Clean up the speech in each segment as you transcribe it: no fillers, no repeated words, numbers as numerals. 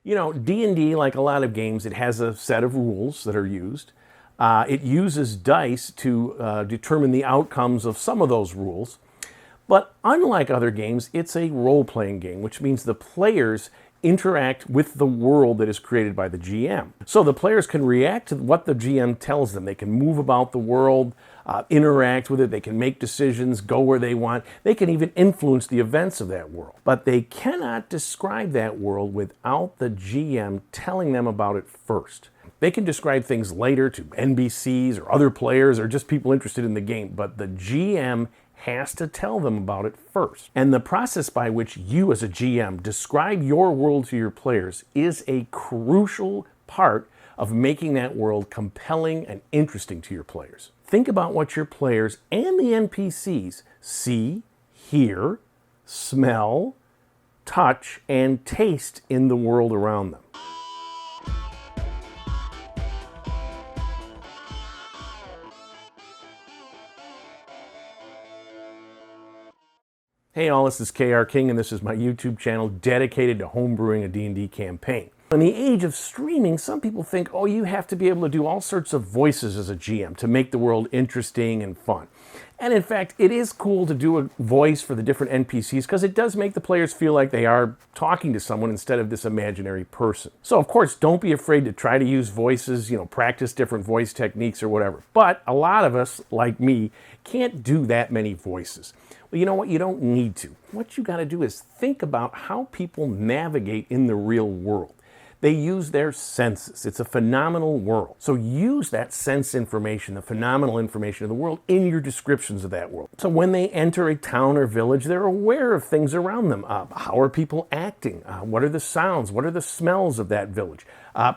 You know, D&D, like a lot of games, it has a set of rules that are used. It uses dice to determine the outcomes of some of those rules. But unlike other games, it's a role-playing game, which means the players interact with the world that is created by the GM. So the players can react to what the GM tells them. They can move about the world, interact with it, they can make decisions, go where they want. They can even influence the events of that world. But they cannot describe that world without the GM telling them about it first. They can describe things later to NPCs or other players or just people interested in the game, but the GM has to tell them about it first. And the process by which you as a GM describe your world to your players is a crucial part of making that world compelling and interesting to your players. Think about what your players and the NPCs see, hear, smell, touch, and taste in the world around them. Hey all, this is KR King and this is my YouTube channel dedicated to homebrewing a D&D campaign. In the age of streaming, some people think, oh, you have to be able to do all sorts of voices as a GM to make the world interesting and fun. And in fact, it is cool to do a voice for the different NPCs because it does make the players feel like they are talking to someone instead of this imaginary person. So of course, don't be afraid to try to use voices, practice different voice techniques or whatever. But a lot of us, like me, can't do that many voices. Well, you know what? You don't need to. What you got to do is think about how people navigate in the real world. They use their senses. It's a phenomenal world. So use that sense information, the phenomenal information of the world, in your descriptions of that world. So when they enter a town or village, they're aware of things around them. How are people acting? What are the sounds? What are the smells of that village?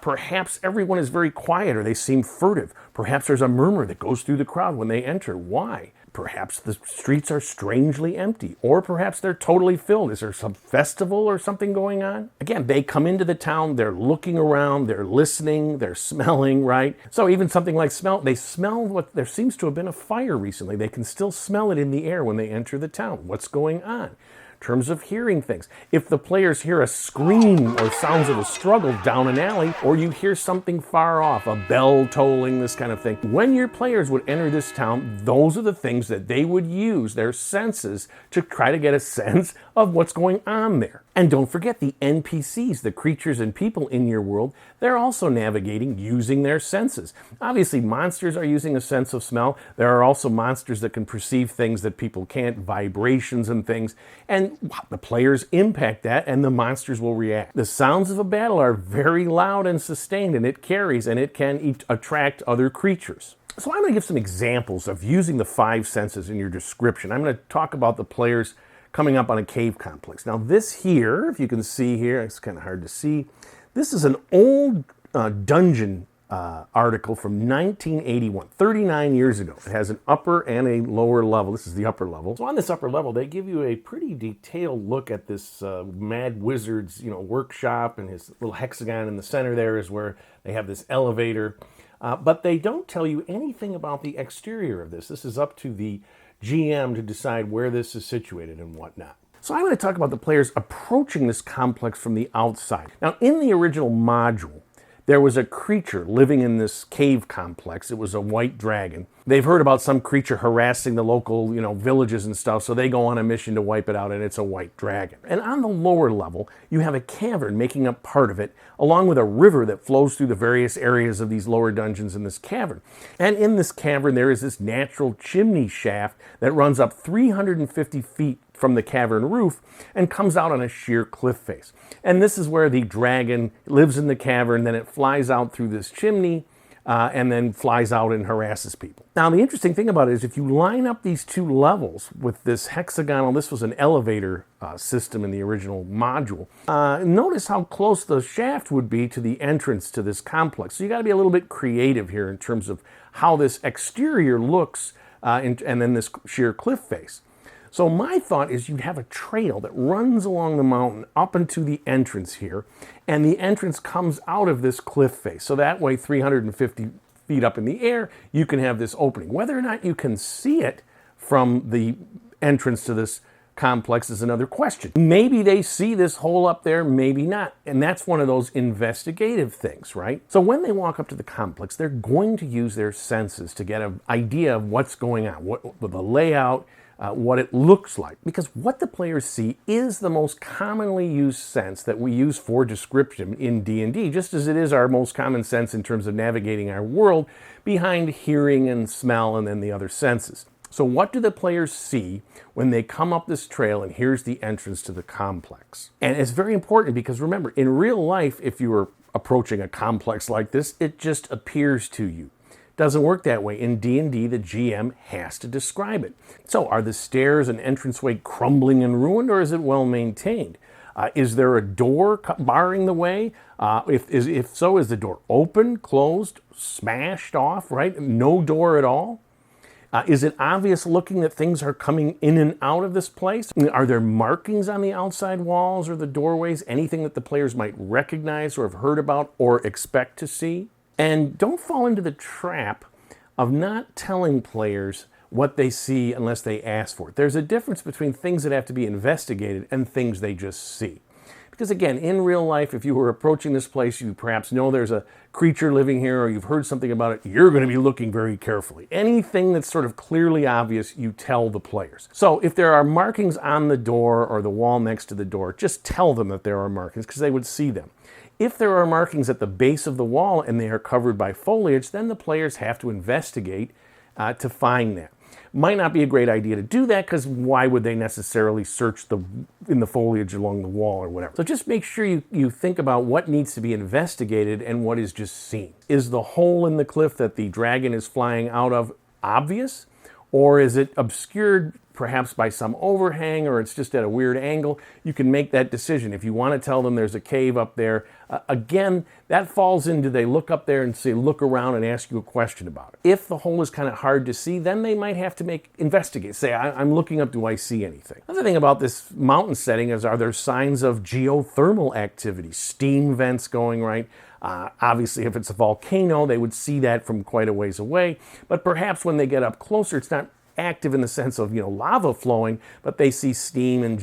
Perhaps everyone is very quiet or they seem furtive. Perhaps there's a murmur that goes through the crowd when they enter. Why? Perhaps the streets are strangely empty, or perhaps they're totally filled. Is there some festival or something going on? Again, they come into the town, they're looking around, they're listening, they're smelling, right? So even something like smell, they smell what there seems to have been a fire recently. They can still smell it in the air when they enter the town. What's going on? In terms of hearing things. If the players hear a scream or sounds of a struggle down an alley, or you hear something far off, a bell tolling, this kind of thing, when your players would enter this town, those are the things that they would use their senses to try to get a sense of what's going on there. And don't forget the NPCs, the creatures and people in your world, they're also navigating using their senses. Obviously, monsters are using a sense of smell. There are also monsters that can perceive things that people can't, vibrations and things. And the players impact that and the monsters will react. The sounds of a battle are very loud and sustained, and it carries and it can attract other creatures. So I'm going to give some examples of using the 5 senses in your description. I'm going to talk about the players coming up on a cave complex. Now this here, if you can see here, it's kind of hard to see. This is an old dungeon article from 1981, 39 years ago. It has an upper and a lower level. This is the upper level. So on this upper level, they give you a pretty detailed look at this mad wizard's workshop, and his little hexagon in the center there is where they have this elevator. But they don't tell you anything about the exterior of this. This is up to the GM to decide where this is situated and whatnot. So I'm going to talk about the players approaching this complex from the outside. Now, in the original module, there was a creature living in this cave complex. It was a white dragon. They've heard about some creature harassing the local, villages and stuff, so they go on a mission to wipe it out, and it's a white dragon. And on the lower level, you have a cavern making up part of it, along with a river that flows through the various areas of these lower dungeons in this cavern. And in this cavern, there is this natural chimney shaft that runs up 350 feet from the cavern roof and comes out on a sheer cliff face. And this is where the dragon lives in the cavern, then it flies out through this chimney, and then flies out and harasses people. Now, the interesting thing about it is if you line up these 2 levels with this hexagonal, this was an elevator system in the original module, notice how close the shaft would be to the entrance to this complex. So you got to be a little bit creative here in terms of how this exterior looks and then this sheer cliff face. So my thought is you'd have a trail that runs along the mountain up into the entrance here, and the entrance comes out of this cliff face. So that way, 350 feet up in the air, you can have this opening. Whether or not you can see it from the entrance to this complex is another question. Maybe they see this hole up there, maybe not. And that's one of those investigative things, right? So when they walk up to the complex, they're going to use their senses to get an idea of what's going on, what the layout, what it looks like. Because what the players see is the most commonly used sense that we use for description in D&D, just as it is our most common sense in terms of navigating our world behind hearing and smell and then the other senses. So what do the players see when they come up this trail and here's the entrance to the complex? And it's very important because remember, in real life, if you were approaching a complex like this, it just appears to you. It doesn't work that way. In D&D, the GM has to describe it. So are the stairs and entranceway crumbling and ruined, or is it well maintained? Is there a door barring the way? If so, is the door open, closed, smashed off, right? No door at all? Is it obvious looking that things are coming in and out of this place? Are there markings on the outside walls or the doorways? Anything that the players might recognize or have heard about or expect to see? And don't fall into the trap of not telling players what they see unless they ask for it. There's a difference between things that have to be investigated and things they just see. Because again, in real life, if you were approaching this place, you perhaps know there's a creature living here or you've heard something about it, you're going to be looking very carefully. Anything that's sort of clearly obvious, you tell the players. So if there are markings on the door or the wall next to the door, just tell them that there are markings because they would see them. If there are markings at the base of the wall and they are covered by foliage, then the players have to investigate to find that. Might not be a great idea to do that because why would they necessarily search in the foliage along the wall or whatever? So just make sure you think about what needs to be investigated and what is just seen. Is the hole in the cliff that the dragon is flying out of obvious? Or is it obscured perhaps by some overhang, or it's just at a weird angle? You can make that decision. If you want to tell them there's a cave up there, again, that falls into they look up there and say, look around and ask you a question about it. If the hole is kind of hard to see, then they might have to investigate. Say, I'm looking up, do I see anything? Another thing about this mountain setting is, are there signs of geothermal activity, steam vents going, right? Obviously, if it's a volcano, they would see that from quite a ways away. But perhaps when they get up closer, it's not active in the sense of, lava flowing, but they see steam and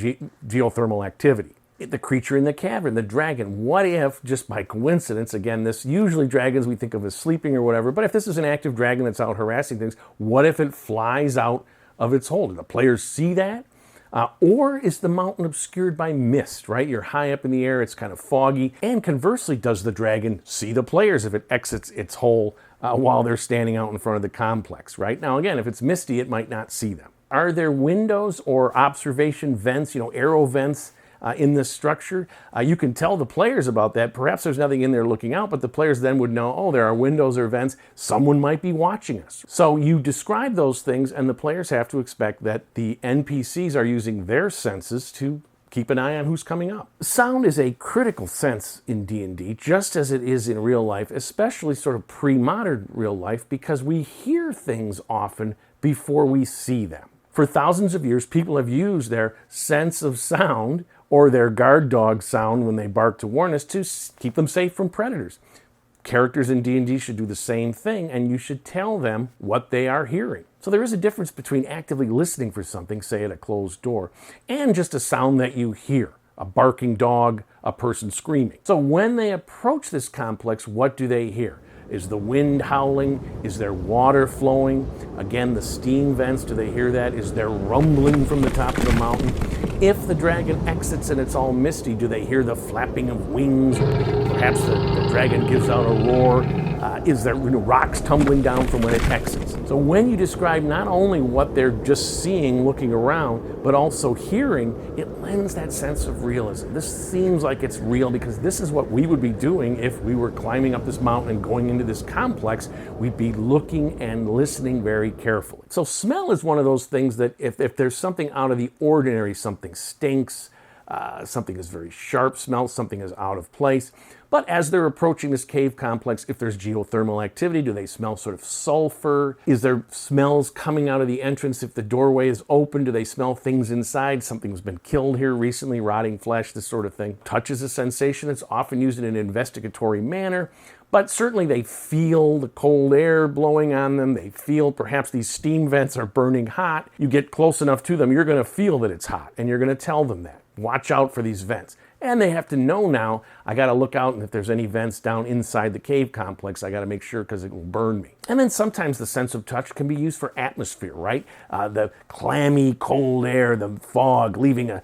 geothermal activity. The creature in the cavern, the dragon, what if, just by coincidence, again, this usually dragons we think of as sleeping or whatever, but if this is an active dragon that's out harassing things, what if it flies out of its hole? Do the players see that? Or is the mountain obscured by mist, right? You're high up in the air, it's kind of foggy. And conversely, does the dragon see the players if it exits its hole while they're standing out in front of the complex, right? Now, again, if it's misty, it might not see them. Are there windows or observation vents, arrow vents in this structure? You can tell the players about that. Perhaps there's nothing in there looking out, but the players then would know, oh, there are windows or vents. Someone might be watching us. So you describe those things, and the players have to expect that the NPCs are using their senses to keep an eye on who's coming up. Sound is a critical sense in D&D, just as it is in real life, especially sort of pre-modern real life, because we hear things often before we see them. For thousands of years, people have used their sense of sound or their guard dog sound when they bark to warn us to keep them safe from predators. Characters in D&D should do the same thing, and you should tell them what they are hearing. So there is a difference between actively listening for something, say at a closed door, and just a sound that you hear, a barking dog, a person screaming. So when they approach this complex, what do they hear? Is the wind howling? Is there water flowing? Again, the steam vents, do they hear that? Is there rumbling from the top of the mountain? If the dragon exits and it's all misty, do they hear the flapping of wings? Perhaps the dragon gives out a roar. Is there rocks tumbling down from when it exits? So when you describe not only what they're just seeing, looking around, but also hearing, it lends that sense of realism. This seems like it's real because this is what we would be doing if we were climbing up this mountain and going into this complex. We'd be looking and listening very carefully. So smell is one of those things that if there's something out of the ordinary, something stinks, something is very sharp smell, something is out of place. But as they're approaching this cave complex, if there's geothermal activity, do they smell sort of sulfur? Is there smells coming out of the entrance? If the doorway is open, do they smell things inside? Something's been killed here recently, rotting flesh, this sort of thing. Touch is a sensation. It's often used in an investigatory manner. But certainly they feel the cold air blowing on them. They feel perhaps these steam vents are burning hot. You get close enough to them, you're going to feel that it's hot, and you're going to tell them that. Watch out for these vents. And they have to know now, I got to look out, and if there's any vents down inside the cave complex, I got to make sure because it will burn me. And then sometimes the sense of touch can be used for atmosphere, right? The clammy cold air, the fog, leaving a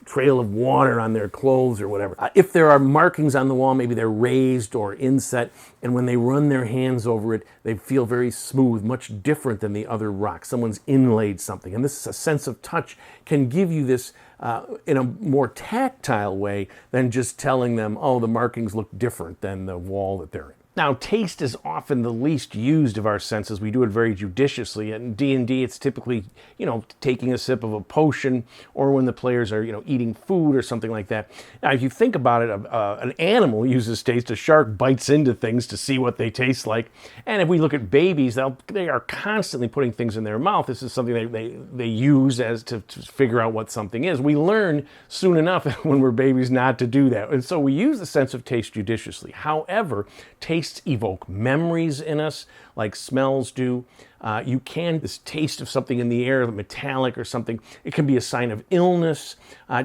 trail of water on their clothes or whatever. If there are markings on the wall, maybe they're raised or inset, and when they run their hands over it, they feel very smooth, much different than the other rock. Someone's inlaid something. And this sense of touch can give you this in a more tactile way than just telling them, oh, the markings look different than the wall that they're in. Now, taste is often the least used of our senses. We do it very judiciously. In D&D, it's typically, taking a sip of a potion, or when the players are, eating food or something like that. Now, if you think about it, an animal uses taste. A shark bites into things to see what they taste like. And if we look at babies, they are constantly putting things in their mouth. This is something they use as to figure out what something is. We learn soon enough when we're babies not to do that. And so we use the sense of taste judiciously. However, tastes evoke memories in us like smells do. This taste of something in the air, metallic or something, it can be a sign of illness.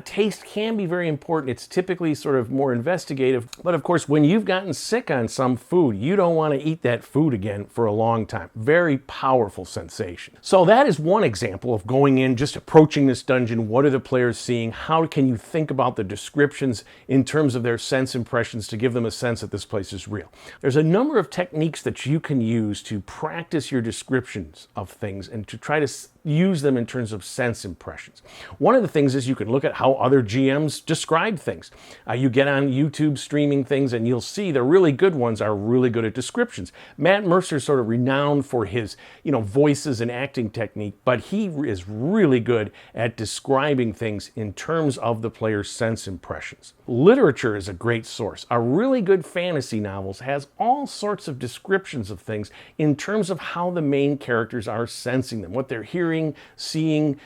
Taste can be very important. It's typically sort of more investigative. But of course, when you've gotten sick on some food, you don't want to eat that food again for a long time. Very powerful sensation. So that is one example of going in, just approaching this dungeon. What are the players seeing? How can you think about the descriptions in terms of their sense impressions to give them a sense that this place is real? There's a number of techniques that you can use to practice your descriptions of things and to try to use them in terms of sense impressions. One of the things is you can look at how other GMs describe things. You get on YouTube streaming things and you'll see the really good ones are really good at descriptions. Matt Mercer's sort of renowned for his, voices and acting technique, but he is really good at describing things in terms of the player's sense impressions. Literature is a great source. A really good fantasy novels has all sorts of descriptions of things in terms of how the main characters are sensing them, what they're hearing, seeing,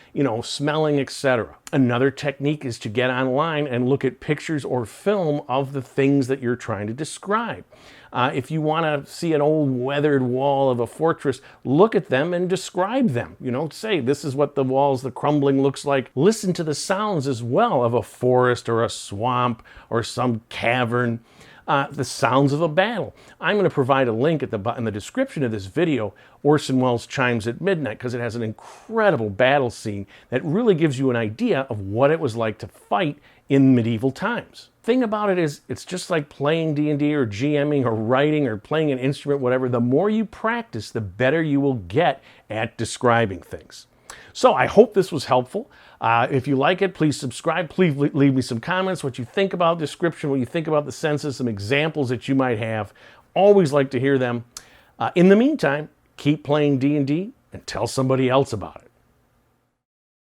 smelling, etc. Another technique is to get online and look at pictures or film of the things that you're trying to describe. If you want to see an old weathered wall of a fortress, look at them and describe them. Say, this is what the crumbling looks like. Listen to the sounds as well of a forest or a swamp or some cavern. The sounds of a battle. I'm going to provide a link in the description of this video, Orson Welles' Chimes at Midnight, because it has an incredible battle scene that really gives you an idea of what it was like to fight in medieval times. Thing about it is, it's just like playing D&D or GMing or writing or playing an instrument, whatever. The more you practice, the better you will get at describing things. So I hope this was helpful. If you like it, please subscribe. Please leave me some comments, what you think about description, what you think about the senses, some examples that you might have. Always like to hear them. In the meantime, keep playing D&D and tell somebody else about it.